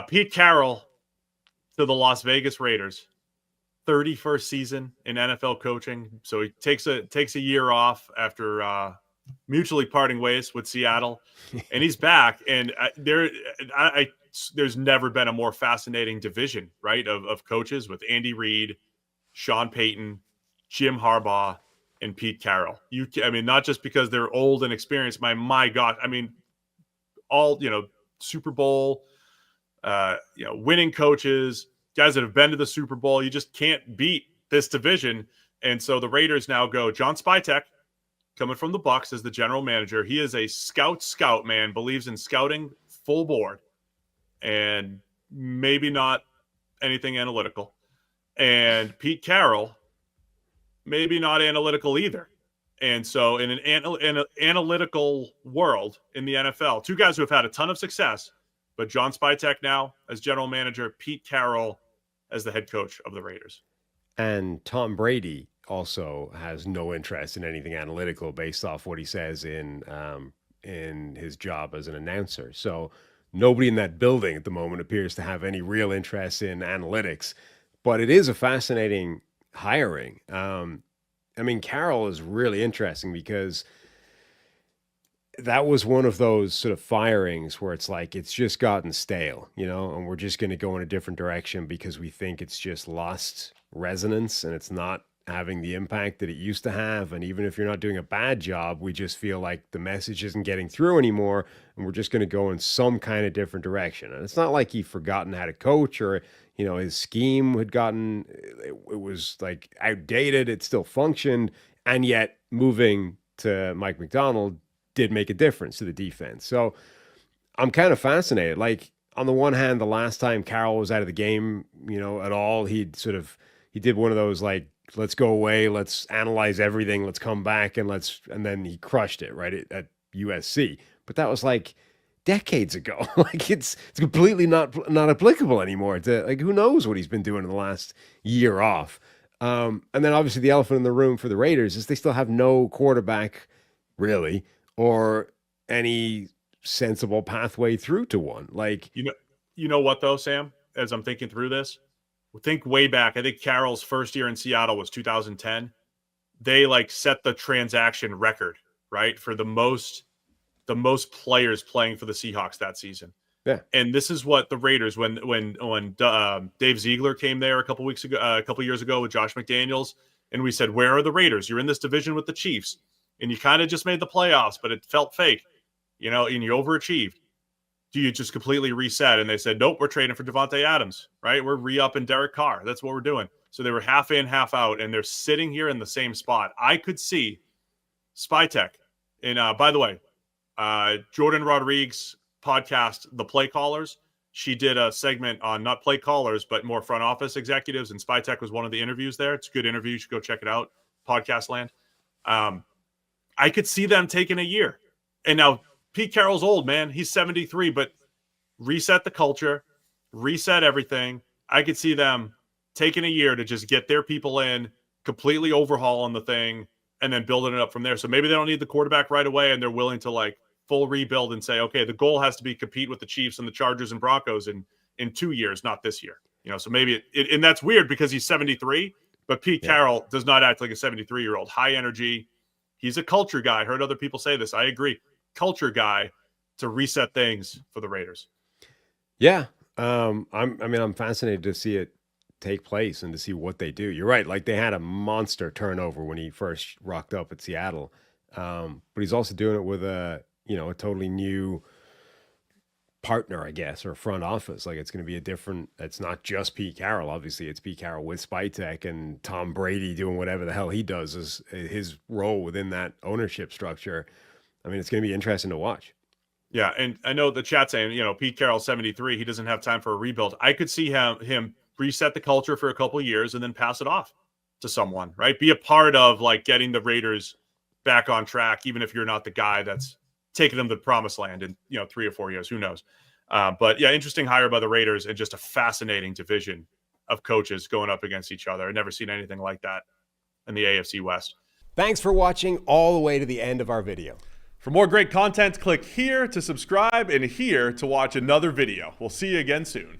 Pete Carroll to the Las Vegas Raiders. 31st season in NFL coaching. So he takes a year off after mutually parting ways with Seattle, and he's back. And there's never been a more fascinating division, right, of coaches with Andy Reid, Sean Payton, Jim Harbaugh, and Pete Carroll. I mean, not just because they're old and experienced. My God, I mean, all Super Bowl, winning coaches, guys that have been to the Super Bowl. You just can't beat this division. And so the Raiders now go John Spytek, coming from the Bucs as the general manager. He is a scout, man, believes in scouting full board and maybe not anything analytical. And Pete Carroll, maybe not analytical either. And so in an analytical world in the NFL, two guys who have had a ton of success, but John Spytek now as general manager, Pete Carroll as the head coach of the Raiders. And Tom Brady also has no interest in anything analytical based off what he says in his job as an announcer. So nobody in that building at the moment appears to have any real interest in analytics. But it is a fascinating hiring. I mean, Carroll is really interesting because that was one of those sort of firings where it's like it's just gotten stale, and we're just going to go in a different direction because we think it's just lost resonance and it's not having the impact that it used to have. And even if you're not doing a bad job, we just feel like the message isn't getting through anymore, and we're just going to go in some kind of different direction. And it's not like he'd forgotten how to coach or his scheme had gotten, it was like outdated. It still functioned. And yet moving to Mike McDonald did make a difference to the defense. So I'm kind of fascinated. Like, on the one hand, the last time Carroll was out of the game, at all, he did one of those, like, let's go away, let's analyze everything, let's come back, and then he crushed it right at USC. But that was like decades ago. Like, it's completely not applicable anymore. To, like, who knows what he's been doing in the last year off. And then obviously the elephant in the room for the Raiders is they still have no quarterback really, or any sensible pathway through to one. Like, you know what though, Sam, as I'm thinking through this, think way back. I think Carroll's first year in Seattle was 2010. They set the transaction record, right, for the most players playing for the Seahawks that season. Yeah. And this is what the Raiders, when Dave Ziegler came there a couple years ago with Josh McDaniels, and we said, where are the Raiders? You're in this division with the Chiefs, and you kind of just made the playoffs, but it felt fake, and you overachieved. Do you just completely reset? And they said, nope, we're trading for Devontae Adams, right? We're re-upping Derek Carr. That's what we're doing. So they were half in, half out, and they're sitting here in the same spot. I could see Spytek. And by the way, Jordan Rodriguez podcast, The Play Callers, she did a segment on not play callers, but more front office executives, and Spytek was one of the interviews there. It's a good interview. You should go check it out. Podcast land. I could see them taking a year. And now Pete Carroll's old, man. He's 73, but reset the culture, reset everything. I could see them taking a year to just get their people in, completely overhauling the thing, and then building it up from there. So maybe they don't need the quarterback right away, and they're willing to full rebuild and say, okay, the goal has to be compete with the Chiefs and the Chargers and Broncos in 2 years, not this year. So maybe and that's weird because he's 73, but Pete Carroll does not act like a 73-year-old. High energy. He's a culture guy. I heard other people say this. I agree. Culture guy to reset things for the Raiders. Yeah. I'm fascinated to see it take place and to see what they do. You're right. Like, they had a monster turnover when he first rocked up at Seattle. But he's also doing it with a totally new partner, I guess, or front office. Like, it's going to be it's not just Pete Carroll. Obviously, it's Pete Carroll with Spytek and Tom Brady doing whatever the hell he does is his role within that ownership structure. I mean, it's going to be interesting to watch. Yeah, and I know the chat saying, Pete Carroll, 73, he doesn't have time for a rebuild. I could see him reset the culture for a couple of years and then pass it off to someone, right? Be a part of getting the Raiders back on track, even if you're not the guy that's taking them to the promised land in 3 or 4 years. Who knows? But yeah, interesting hire by the Raiders, and just a fascinating division of coaches going up against each other. I've never seen anything like that in the AFC West. Thanks for watching all the way to the end of our video. For more great content, click here to subscribe and here to watch another video. We'll see you again soon.